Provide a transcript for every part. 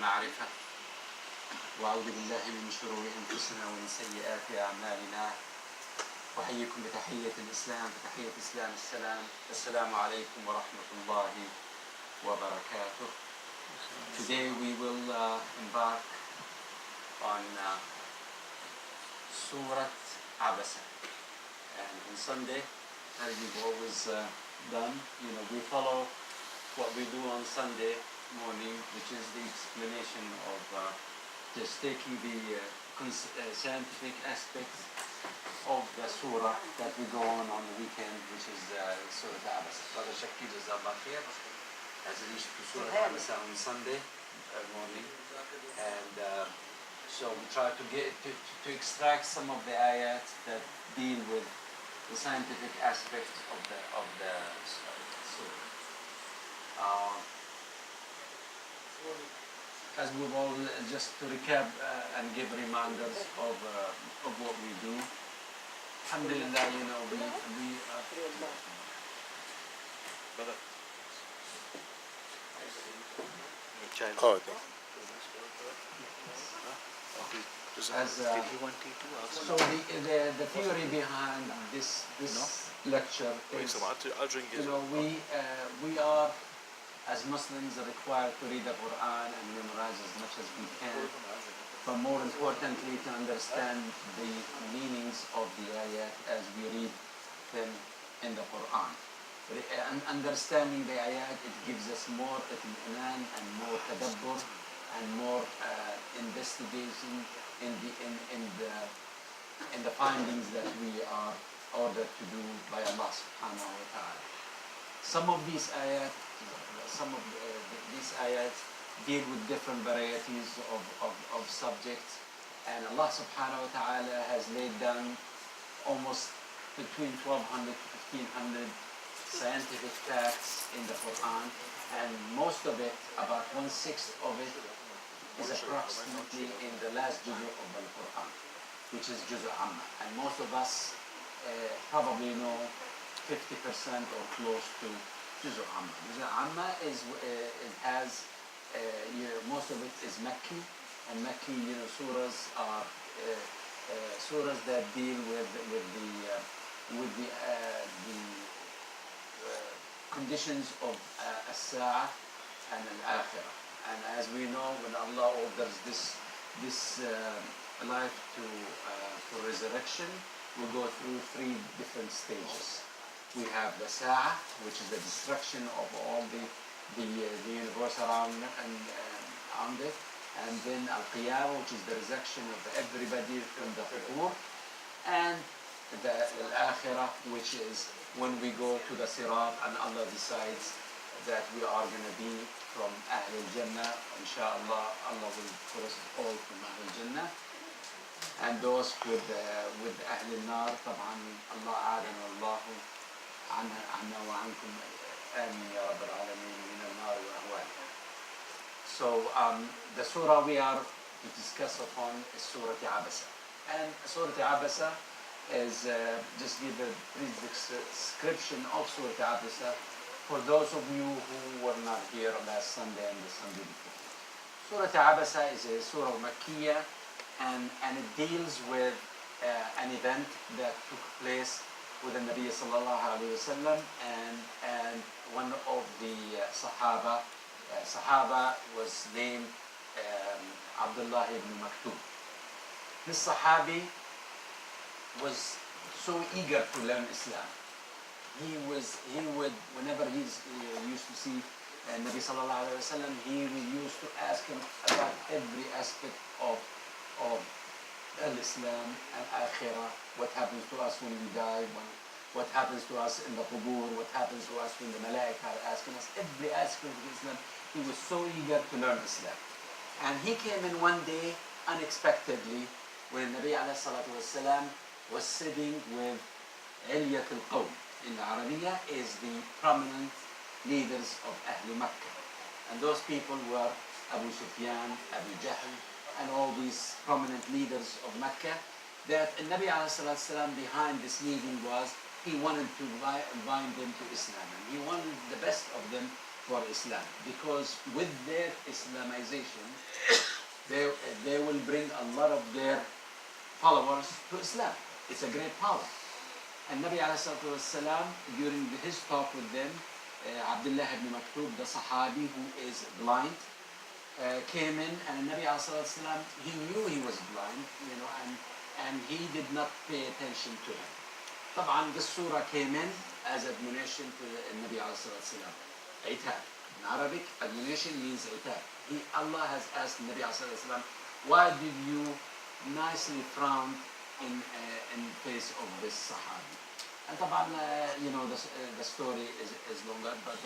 المعرفة وأعوذ بالله من شرور أنفسنا ومن سيئات أعمالنا أحييكم بتحية الإسلام بتحية إسلام السلام السلام عليكم ورحمة الله وبركاته. Today we will embark on Surah Abasa, and on Sunday, as we've always done, we follow what we do on Sunday morning, which is the explanation of just taking the scientific aspects of the surah that we go on the weekend, which is Surah Abasa. Brother Shakir Jazakallah Khair has reached to Surah Abasa on Sunday morning, and so we try to get to extract some of the ayat that deal with the scientific aspects of the surah. As we've all, just to recap and give reminders of what we do. Alhamdulillah, we so the theory behind this lecture is, we are, as Muslims, are required to read the Quran and memorize as much as we can, but more importantly to understand the meanings of the ayat as we read them in the Quran. And understanding the ayat, it gives us more itminan and more tadabbur and more investigation in the findings that we are ordered to do by Allah subhanahu wa ta'ala. Some of these ayat deal with different varieties of subjects, and Allah subhanahu wa ta'ala has laid down almost between 1200 to 1500 scientific facts in the Quran, and most of it, about 1/6 of it, is approximately in the last juz' of the Quran, which is juz' amma, and most of us probably know 50% or close to juz' amma. Juz' amma has most of it is Makki, and Makki surahs are surahs that deal with the conditions of as-sa'ah and al-akhirah. And as we know, when Allah orders this life to resurrection, we go through 3 different stages. We have the sa'ah, which is the destruction of all the universe around it, and then al-qiyamah, which is the resurrection of everybody from the qubur, and the al-akhirah, which is when we go to the sirat and Allah decides that we are going to be from Ahl al-Jannah. Inshallah, Allah will put us all from Ahl al-Jannah, and those with Ahl al-Nar, طبعا Allah أعاذنا الله عنا وعنكم آمين يا رب العالمين من النار وأهوالها. So the surah we are to discuss upon is Surah Abasa, and Surah Abasa is just give a brief description of Surah Abasa for those of you who were not here last Sunday and the Sunday before. Surah Abasa is a surah Makkiyah, and it deals with an event that took place with the Nabi sallallahu alayhi wa sallam and one of the Sahaba was named Abdullah ibn Maktoum. This Sahabi was so eager to learn Islam. He would, whenever he used to see Nabi sallallahu alayhi wa sallam, he used to ask him about every aspect of al-Islam and akhirah, what happens to us when we die, what happens to us in the qubur, what happens to us when the malaika are asking us, every aspect of Islam. He was so eager to learn Islam. And he came in one day unexpectedly when Nabi alayhi salatu wasalam was sitting with Ilyat al-Qawm. In the Arabiya is the prominent leaders of Ahl Makkah. And those people were Abu Sufyan, Abu Jahl, and all these prominent leaders of Mecca. That Nabi ﷺ behind this meeting was he wanted to bind them to Islam, and he wanted the best of them to for Islam, because with their Islamization, they, they will bring a lot of their followers to Islam. It's a great power. And Nabi والسلام, during his talk with them, Abdullah ibn Maktub, the Sahabi who is blind, came in, and Nabi والسلام, he knew he was blind, you know, and he did not pay attention to him. طبعا this surah came in as admonition to the Nabi والسلام. Itab. In Arabic, admonition means itab. Allah has asked Nabi والسلام, why did you nicely frown in face of this Sahabi? And طبعا, you know, the story is longer, but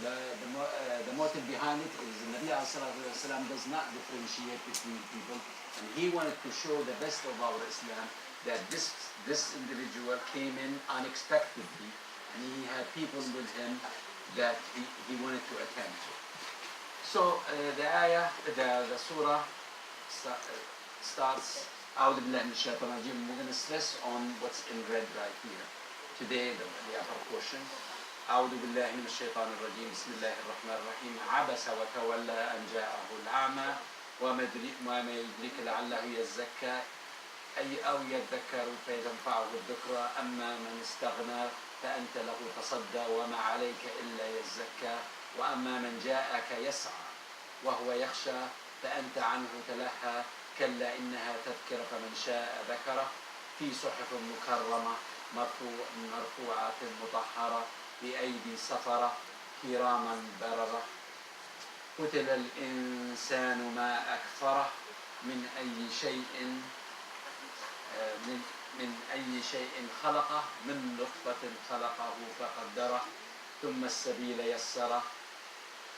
the motive behind it is Nabi والسلام does not differentiate between people, and he wanted to show the best of our Islam, that this individual came in unexpectedly, and he had people with him that he wanted to attend to. So the ayah, the surah starts, أعوذ بالله من الشيطان الرجيم. We're going to stress on what's in red right here. Today, the upper portion. أعوذ بالله من الشيطان الرجيم. بسم الله الرحمن الرحيم. عبس وتولى أن جاءه الأعمى وما يدرك لعله يزكى أو يذكر فينفعه الذكرى أما من استغنى فأنت له تصدى وما عليك إلا يزكى وأما من جاءك يسعى وهو يخشى فأنت عنه تلهى كلا إنها تذكرة فمن شاء ذكره في صحف مكرمة مرفوعات مطهرة بأيدي سفرة كراما بررة قتل الإنسان ما أكفره من أي شيء خلقه من نطفة خلقه فقدره ثم السبيل يسره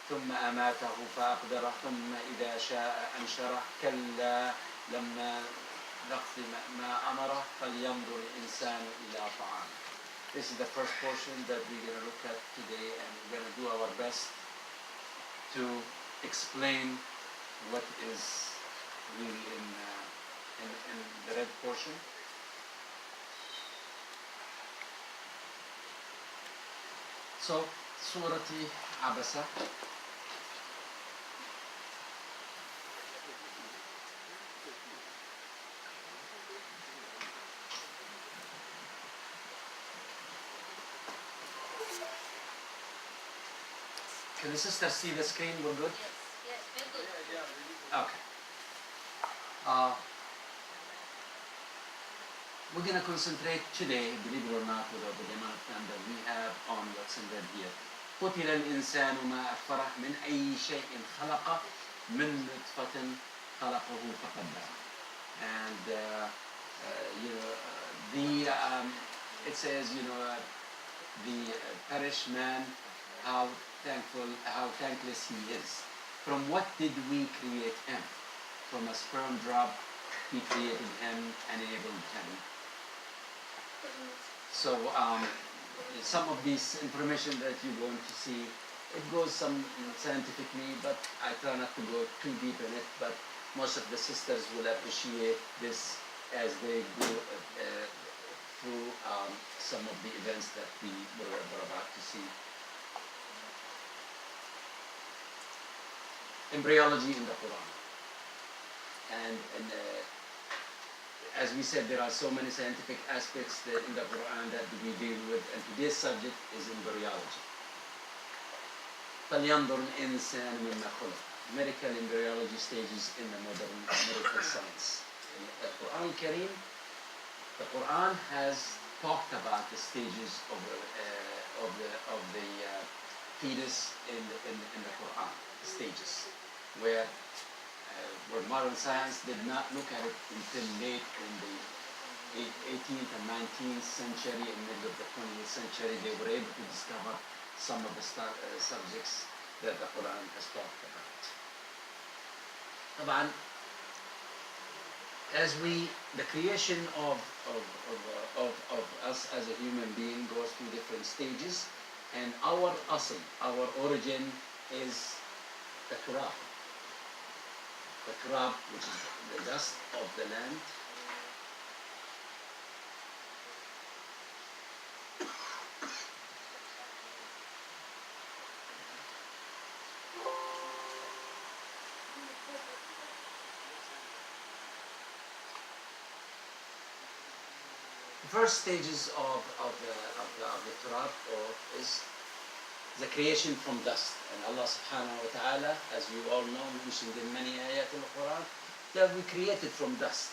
ثم أماته فأقدره ثم إذا شاء أنشره كلا لما يقض ما أمره فلينظر الإنسان إلى طعامه. This is the first portion that we're going to look at today, and we're going to do our best to explain what is really in the red portion. So, Surati Abasa. Can the sisters see the screen? We're good? Yes, very good. Okay. We're going to concentrate today, believe it or not, with the amount of time that we have, on what's in red here. قتل الإنسان ما أكفره من أي شيء خلقه من نطفة خلقه فقدره. And you know, it says, you know, the perished man, how thankless he is. From what did we create him? From a sperm drop, we created him and enabled him. So some of this information that you're going to see, it goes some scientifically, but I try not to go too deep in it, but most of the sisters will appreciate this as they go through some of the events that we were about to see. Embryology in the Quran. And as we said, there are so many scientific aspects that in the Quran that we deal with, and today's subject is embryology. فَلْيَنْظُرْ الْإِنسَانُ مِمَّا خُلِقَ. Medical embryology stages in the modern medical science. In the Quran Kareem, the Quran has talked about the stages of the fetus in the Quran, stages, where modern science did not look at it until late in the 18th and 19th century and middle of the 20th century. They were able to discover some of the subjects that the Quran has talked about. طبعا, as the creation of us as a human being goes through different stages, and our asl, our origin is the turab. The turab, which is the dust of the land. first stages of the turab is the creation from dust. And Allah subhanahu wa ta'ala, as you all know, mentioned in many ayat in the Quran, that we created from dust.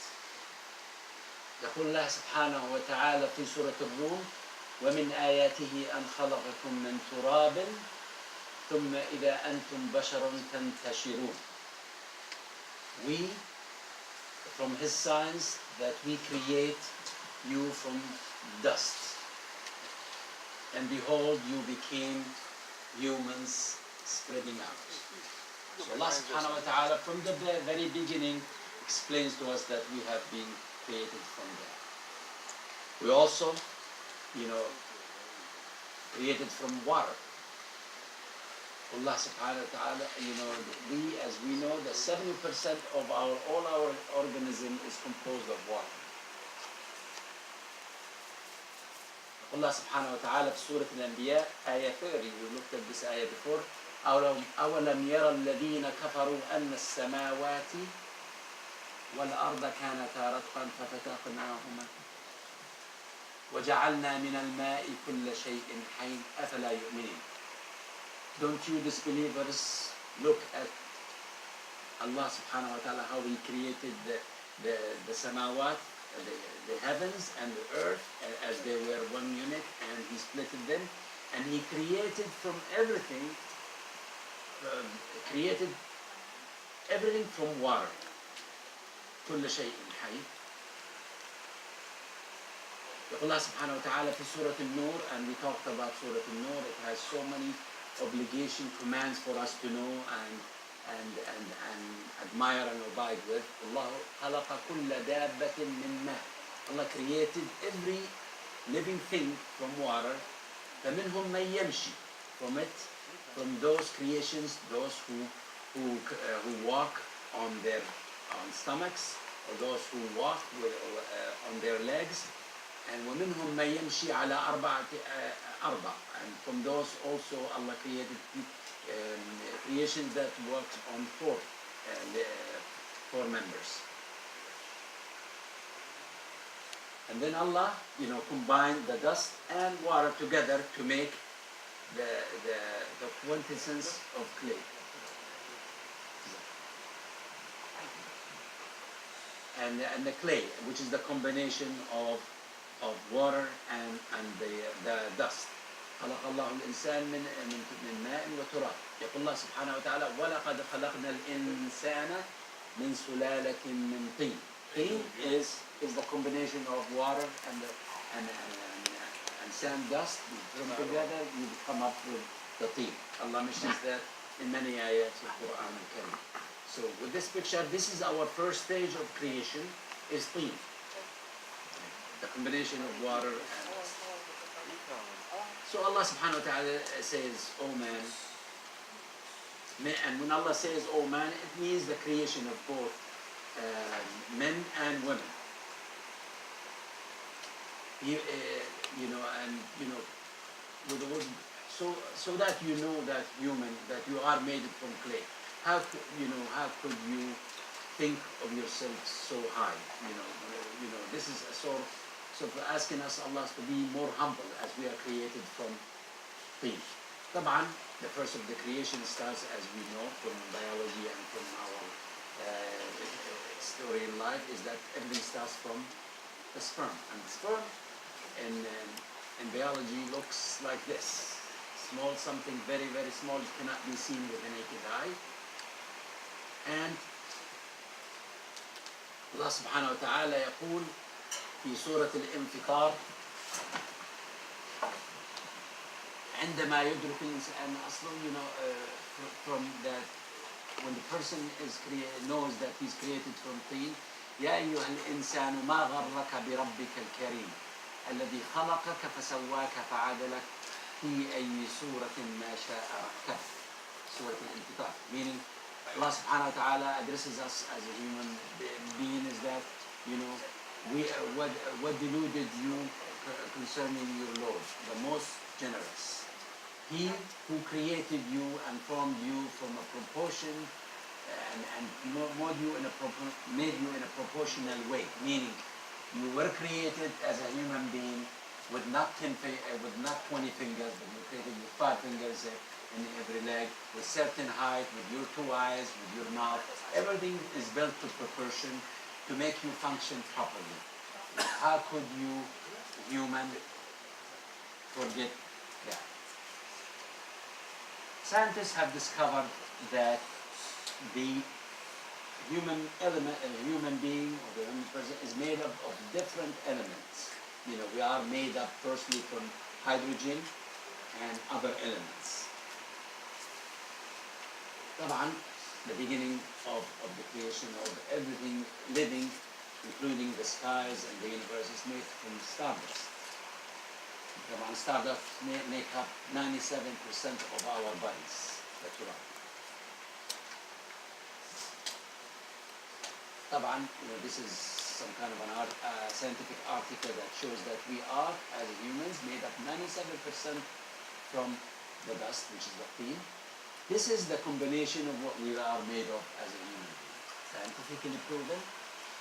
يقول الله سبحانه وتعالى في سورة الروم ومن آياته أن خلقكم من تراب ثم إذا أنتم بشر تنتشرون. We, from His signs, that we create you from dust. And behold, you became humans spreading out. So Allah subhanahu wa ta'ala from the very beginning explains to us that we have been created from there. We also, created from water. Allah subhanahu wa ta'ala, as we know, that 70% of all our organism is composed of water. Allah subhanahu wa ta'ala في سورة الأنبياء آية 30, we looked at this ayah before. أولم يرى الذين كفروا أن السماوات والأرض كانتا رتقا ففتقناهما وجعلنا من الماء كل شيء حي أفلا يؤمنون. Don't you disbelievers look at Allah subhanahu wa ta'ala, how He created the samawat, the heavens and the earth as they were one unit, and He split them, and He created from everything, from water. كل شيء حي. Allah subhanahu wa ta'ala في سورة النور, and we talked about سورة النور, it has so many obligation, commands for us to know and admire and abide with. Allah خلق كل دابة من ماء. Allah created every living thing from water. فمنهم من يمشي, from those creations, those who walk on their stomachs, or those who walk on their legs. And ومنهم من يمشي على أربع. And from those also Allah created creations that work on four members. And then Allah, combined the dust and water together to make the quintessence of clay. And the clay, which is the combination of water and the dust. خلق الله الإنسان من ماء وتراب. يقول الله سبحانه وتعالى ولقد خلقنا الإنسان من سلالة من طين. Tin is the combination of water and sand dust. You put them together, you come up with the tin. Allah mentions that in many ayats of the Quran al-Karim. So with this picture, this is our first stage of creation, is tin. The combination of water and dust. So Allah subhanahu wa ta'ala says, "O man," and when Allah says, "O man," it means the creation of both men and women. So that you know that that you are made from clay. How could you think of yourself so high? This is a sort of asking us, Allah, to be more humble as we are created from tin. طبعا, the first of the creation starts, as we know, from biology and from our story in life, is that everything starts from the sperm. And the sperm in biology looks like this. Small, something very, very small, it cannot be seen with the naked eye. And Allah subhanahu wa ta'ala يقول في سورة الانفطار عندما يدرك الإنسان أصلا, from that, when the person knows that he's created from tin. يا أيها الإنسان ما غرك بربك الكريم الذي خلقك فسواك فعدلك في أي صورة ما شاء ركبك. سورة الانفطار, meaning Allah subhanahu wa ta'ala addresses us as a human being, is that, what deluded you concerning your Lord, the most generous. He who created you and formed you from a proportion and made you in a proportional way, meaning You were created as a human being with not 20 fingers, but you're created with 5 fingers in every leg, with certain height, with your 2 eyes, with your mouth. Everything is built to proportion to make you function properly. How could you, human, forget that? Scientists have discovered that the human element, a human being or the human person is made up of different elements. You know, we are made up firstly from hydrogen and other elements. طبعا, the beginning of the creation of everything living, including the skies and the universe, is made from stardust. طبعا, stardust make up 97% of our bodies. That's right. طبعا, you know, this is some kind of an scientific article that shows that we are, as humans, made up 97% from the dust, which is the tin. This is the combination of what we are made of as a human being. Scientifically proven.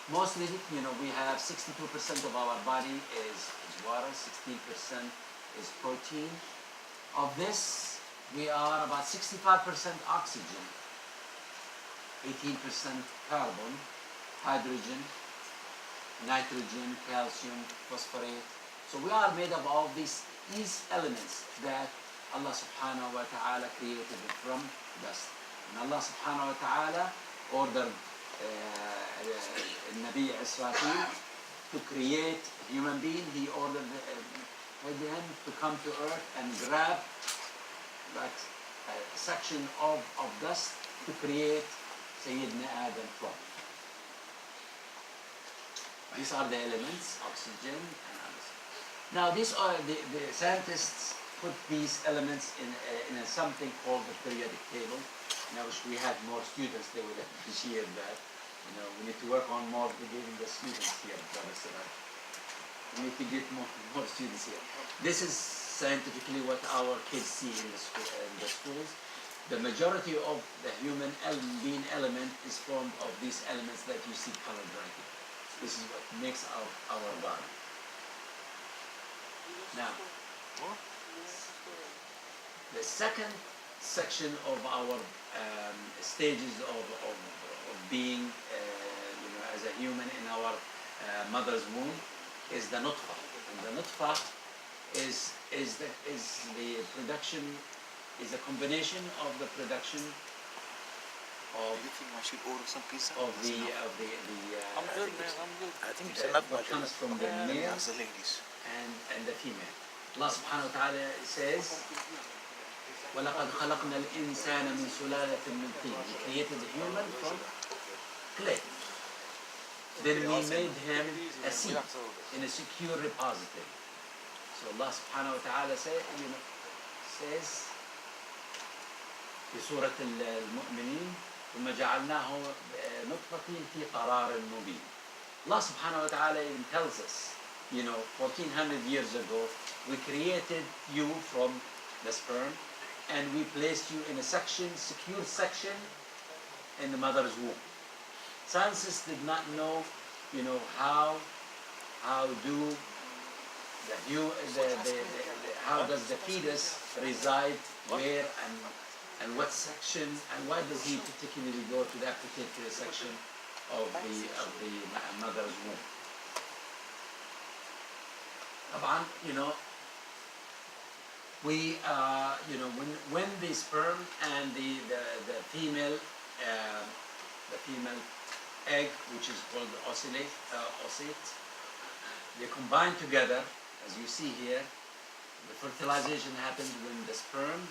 Mostly, you know, we have 62% of our body is water, 16% is protein. Of this, we are about 65% oxygen, 18% carbon, hydrogen, nitrogen, calcium, phosphorus. So we are made up of all these elements that Allah subhanahu wa ta'ala created from dust. And Allah subhanahu wa ta'ala ordered Nabi Israfil to create a human being. He ordered him to come to earth and grab that section of dust to create Sayyidina Adam from. These are the elements, oxygen and others. Now these are the scientists put these elements in something called the periodic table. And I wish we had more students, they would appreciate that. You know, we need to work on more getting the students here, Brother Sadat. We need to get more students here. This is scientifically what our kids see in the schools. The majority of the human being element is formed of these elements that you see colored right here. This is what makes our body. Now, the second section of our stages of being, you know, as a human in our mother's womb is the nutfa. And the nutfa is the production, is a combination of the production of. You think I should order some pizza? Of the I'm good, man. I'm good. I think it's enough. What comes from the male the ladies and the female. Allah subhanahu wa ta'ala says, وَلَقَدْ خَلَقْنَا الْإِنسَانَ مِنْ سُلَالَةٍ مِنْ طِينٍ. We created the human from clay. Then we made him a seed in a secure repository. So Allah subhanahu wa ta'ala says في سورة المؤمنين ثم جعلناه نطفة في قرار مبين. Allah subhanahu wa ta'ala even tells us, you know, 1400 years ago, we created you from the sperm and we placed you in a secure section in the mother's womb. Scientists did not know, you know, how does the fetus reside where and what section, and why does he particularly go to that particular section of the mother's womb. You know, we when the sperm and the female egg, which is called the oocyte, they combine together, as you see here. The fertilization happens when the sperm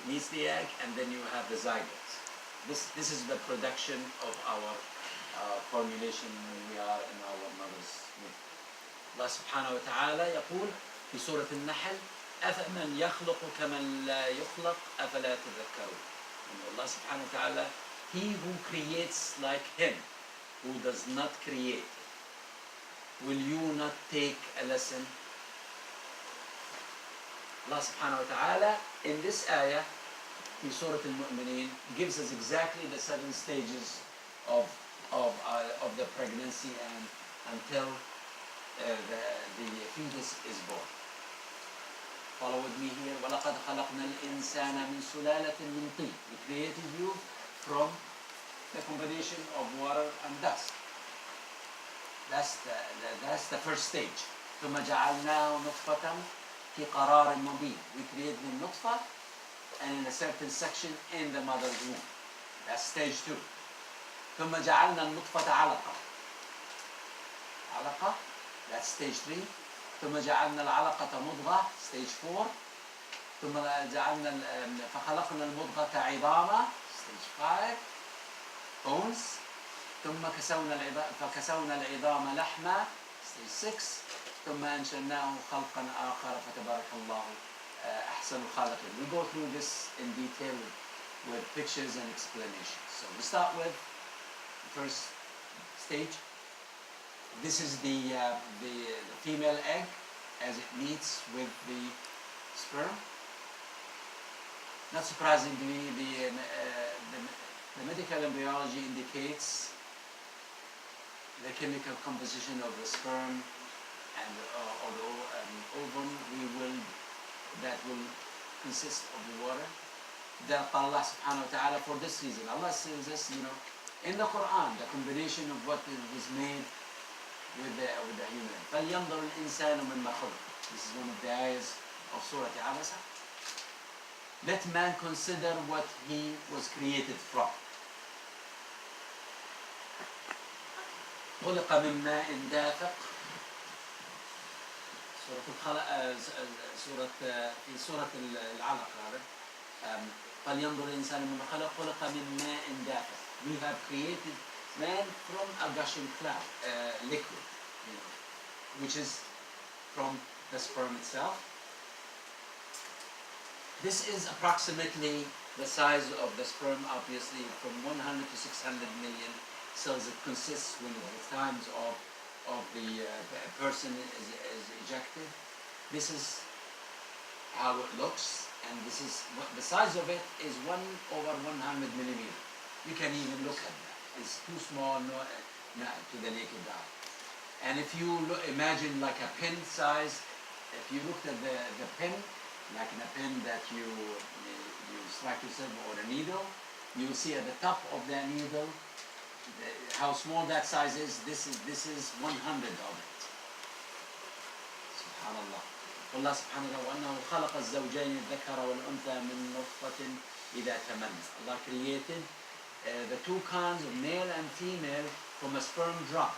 meets the egg, and then you have the zygote. This is the production of our formulation when we are in our mother's womb. Allah subhanahu wa ta'ala يقول في سورة النحل أفمن يخلق كمن لا يخلق أفلا تذكرون. Allah subhanahu wa ta'ala, he who creates like him, who does not create, will you not take a lesson? Allah subhanahu wa ta'ala in this ayah, in Surah Al-Mu'mineen, gives us exactly the 7 stages of the pregnancy and until the fetus is born. Follow with me here. وَلَقَدْ خَلَقْنَا الْإِنسَانَ مِنْ سُلَالَةٍ مِنْ طِينٍ. We created you from the combination of water and dust. That's the first stage. ثُمَّ جَعَلْنَاهُ نُطْفَةً فِي قَرَارٍ مُبِينٍ. We created the nutfa and in a certain section in the mother's womb. That's stage 2. ثُمَّ جَعَلْنَا النُّطْفَةَ عَلَقَةً. علقة. That's stage 3. ثم جعلنا العلقة مضغة stage 4. ثم جعلنا فخلقنا المضغة عظاما stage 5. bones. ثم فكسونا العظام لحما stage 6. ثم أنشأناه خلقا آخر فتبارك الله أحسن الخالقين. We go through this in detail with pictures and explanations. So we start with the first stage. This is the female egg as it meets with the sperm. Not surprisingly, the medical embryology indicates the chemical composition of the sperm and ovum that will consist of the water. That Allah subhanahu wa ta'ala, for this reason, Allah says this, in the Quran, the combination of what is made with the human. فَلْيَنْظُرُ الْإِنسَانُ مِمَّا خُلِقَ. This is one of the ayahs of Surah Abasa. Let man consider what he was created from. خُلِقَ مِن مَاءٍ دَافِقٍ. في سورة العلق هذا. فَلْيَنْظُرُ الْإِنسَانُ مِمَّا خُلِقَ. خُلِقَ مِن مَاءٍ دَافِقٍ. We have created man from a gushing cloud, liquid, which is from the sperm itself. This is approximately the size of the sperm, obviously, from 100 to 600 million cells it consists when the times of the person is ejected. This is how it looks, and this is the size of it is 1/100 millimeter. You can even look at that. It's too small to the naked eye. And if you imagine like a pin size, if you looked at the pin, like in a pin that you strike yourself or a needle, you will see at the top of that needle how small that size is. This is 100 of it. Subhanallah. Allah subhanahu wa ta'ala خلق الزوجين الذكر والأنثى من نطفة إذا تمنى. Allah created the two kinds of male and female from a sperm drop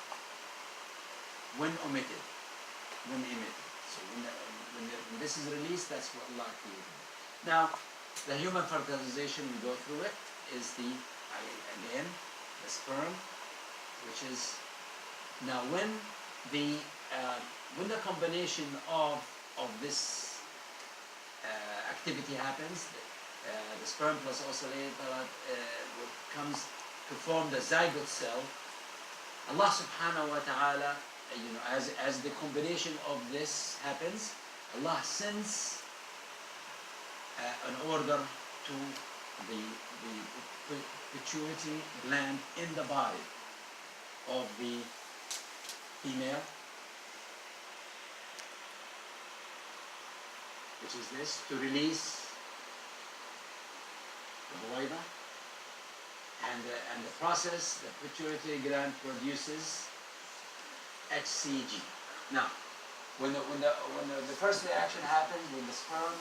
when emitted. So when this is released, that's what Allah created. Now, the human fertilization, we go through it, is the sperm, which is now when the combination of this activity happens, the sperm plus ovulate comes to form the zygote cell. Allah subhanahu wa ta'ala, as the combination of this happens, Allah sends an order to the pituitary gland in the body of the female, which is this, to release the boida, and the process, the pituitary gland produces HCG. Now, when the first reaction happens, when the sperm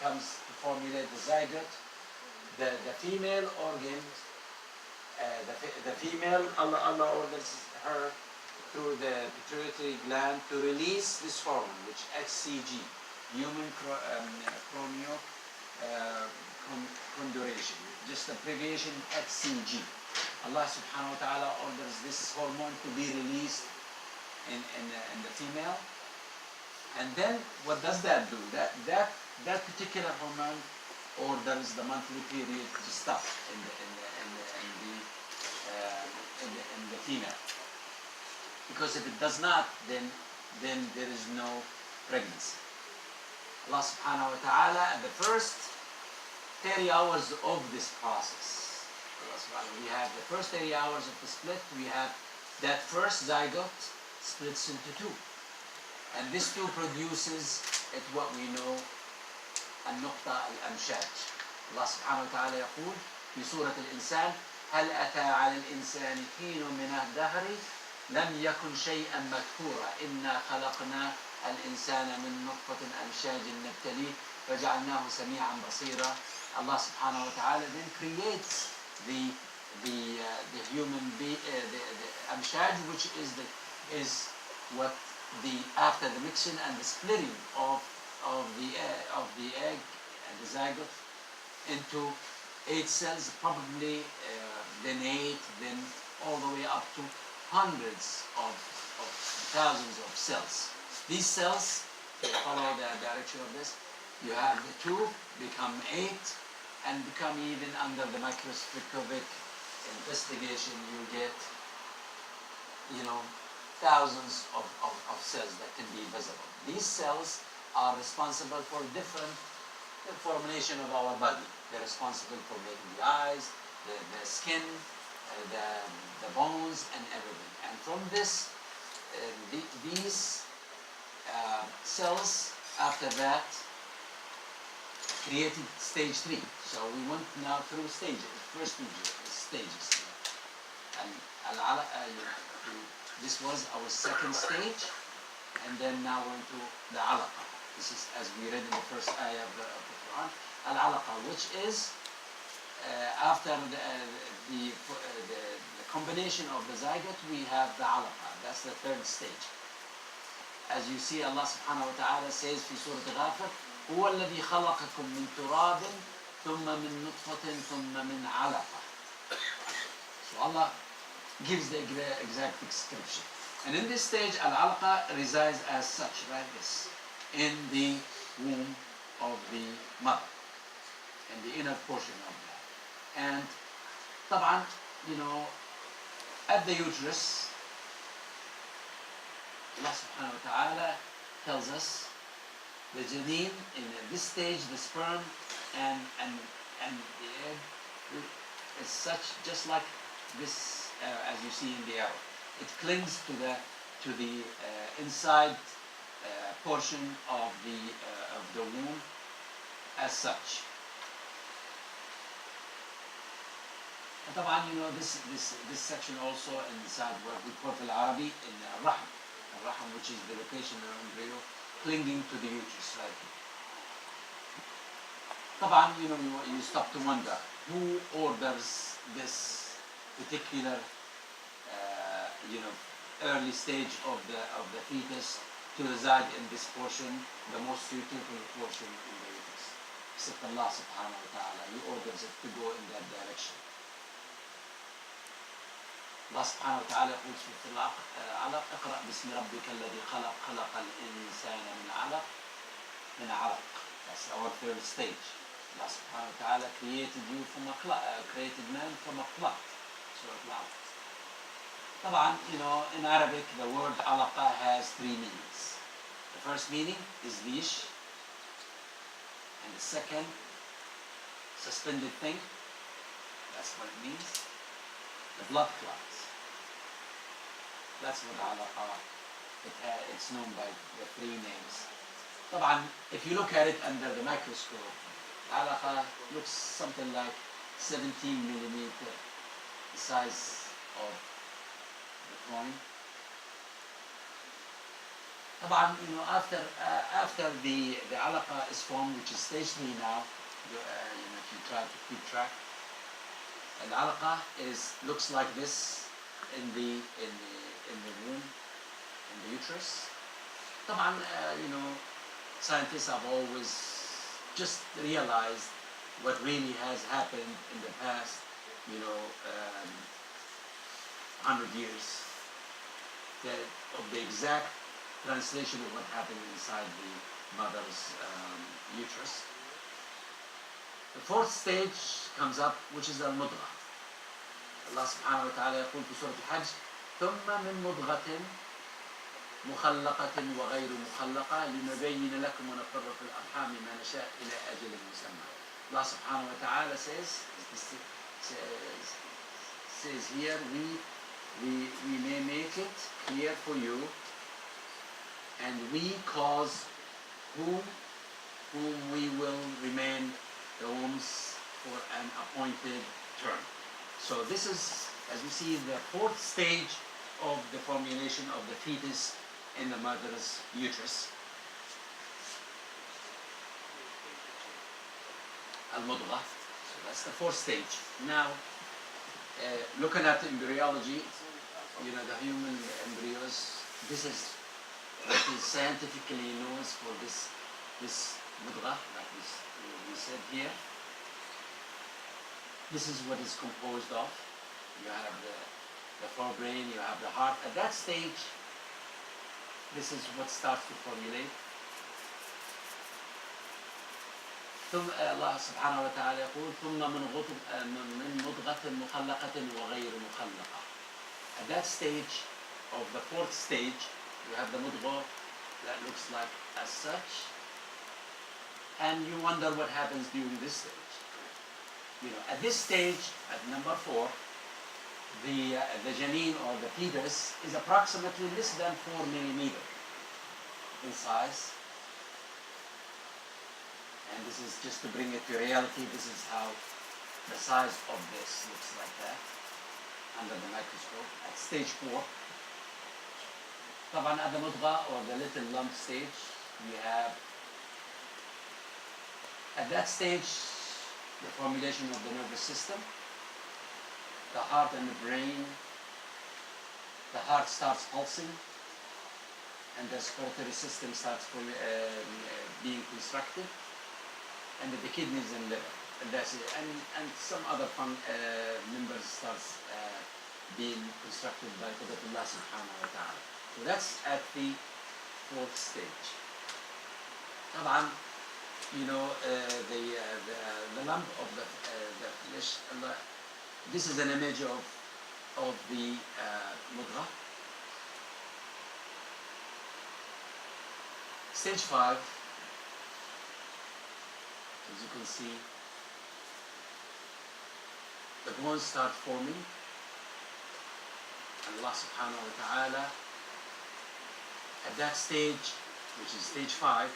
comes to formulate the zygote, the female organ, the female, Allah orders her through the pituitary gland to release this hormone, which HCG, human chromoconduration, just abbreviation HCG. Allah subhanahu wa ta'ala orders this hormone to be released in the female, and then what does that do? That particular hormone orders the monthly period to stop in the female, because if it does not, then there is no pregnancy. Allah subhanahu wa ta'ala, at the first 30 hours of this process, we have the first 30 hours of the split, we have that first zygote splits into two. And this two produces what we know النقطة الأمشاج. الله سبحانه وتعالى يقول في سورة الإنسان هل أتى على الإنسان حين من الدهر لم يكن شيئا مذكورا إنا خلقنا الإنسان من نطفة أمشاج نبتليه فجعلناه سميعا بصيرا. Allah subhanahu wa ta'ala then creates the human the amshaj, which is what after the mixing and the splitting of the egg and the zygote into 8 cells, probably then 8, then all the way up to hundreds of thousands of cells. These cells, if you follow the direction of this, you have the 2 become 8 and become even under the microscopic investigation, you get, thousands of cells that can be visible. These cells are responsible for different formation of our body. They're responsible for making the eyes, the skin, the bones, and everything. And from this, these cells, after that, created stage 3. So we went now through stages, first stages. And this was our second stage, and then now we're into the alaqa. This is, as we read in the first ayah of the Quran, al-alaqa, which is after the combination of the zygote, we have the alaqa. That's the third stage. As you see, Allah subhanahu wa ta'ala says في سورة غافر هو الذي خلقكم من تراب ثم من نطفة ثم من علقة. So Allah gives the exact description. And in this stage, al-alaqa resides as such, like this, in the womb of the mother, in the inner portion of that. And طبعا, at the uterus, Allah subhanahu wa ta'ala tells us the janeen, in this stage, the sperm and the egg is such, just like this, as you see in the arrow. It clings to the inside portion of the womb as such. And طبعا, this section also inside what we call in Arabic in Rahim, which is the location of the embryo clinging to the uterus, right? طبعا, you stop to wonder who orders this particular early stage of the fetus to reside in this portion, the most suitable portion in the uterus, except Allah subhanahu wa ta'ala. He orders it to go in that direction. Allah subhanahu wa ta'ala يقول في العلق اقرأ باسم ربك الذي خلق خلق الإنسان من علق. That's our third stage. Allah subhanahu wa ta'ala created you from created man from a clot. Surah Al-Alaq. طبعا, in Arabic, the word alaqa has 3 meanings. The first meaning is leash, and the second, suspended thing. That's what it means. The blood clots. That's what alaqa. It's known by the 3 names. طبعا, if you look at it under the microscope, alaqa looks something like 17 millimeter, the size of the coin. طبعا, after the alaqa is formed, which is stage 3 now, if you try to keep track, and the alaqa looks like this in the womb, in the uterus. طبعا, scientists have always just realized what really has happened in the past, 100 years, of the exact translation of what happened inside the mother's uterus. The fourth stage comes up, which is al-mudghah. Allah subhanahu wa ta'ala يقول في سورة الحج ثم من مضغة مخلقة وغير مخلقة لنبين لكم ونقر في الأرحام ما نشاء إلى أجل مسمى. Allah subhanahu wa ta'ala says here, we we may make it clear for you, and we cause whom we will remain the wombs for an appointed term. So this is, as you see, the fourth stage of the formulation of the fetus in the mother's uterus. Al-mudghah. So that's the fourth stage. Now, looking at embryology, you know, the human embryos, this is what is scientifically known for this mudghah, like we said here. This is what is composed of. You have the forebrain, you have the heart. At that stage, this is what starts to formulate. ثم الله سبحانه وتعالى يقول ثم من مضغة مخلقة وغير مخلقة. At that stage of the fourth stage, you have the mudghah that looks like as such, and you wonder what happens during this stage. You know, at this stage, at number 4, the janine or the fetus is approximately less than 4 millimeters in size. And this is just to bring it to reality. This is how the size of this looks like that under the microscope at stage 4. طبعا at the mudghah or the little lump stage, we have at that stage the formulation of the nervous system, the heart and the brain. The heart starts pulsing, and the respiratory system starts being constructed, and the kidneys and liver, and that's it. And some other members starts being constructed by Allah subhanahu wa ta'ala. So that's at the fourth stage. طبعا, you know, the lump of the flesh. This is an image of the mudghah. Stage 5, as you can see, the bones start forming. Allah subhanahu wa ta'ala, at that stage, which is stage 5,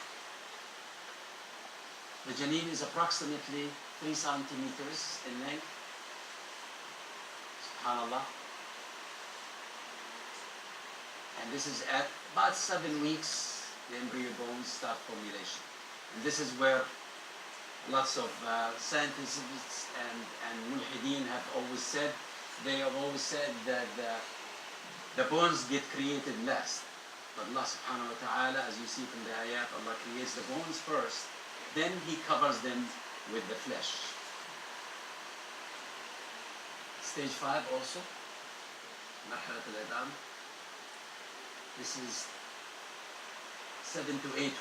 the janine is approximately 3 centimeters in length. SubhanAllah. And this is at about 7 weeks, the embryo bones start formulation. And this is where lots of scientists and mulhideen have always said, they have always said that the bones get created last. But Allah subhanahu wa ta'ala, as you see from the ayat, Allah creates the bones first, then He covers them with the flesh. Stage 5 also, مرحلة العظام. This is 7 to 8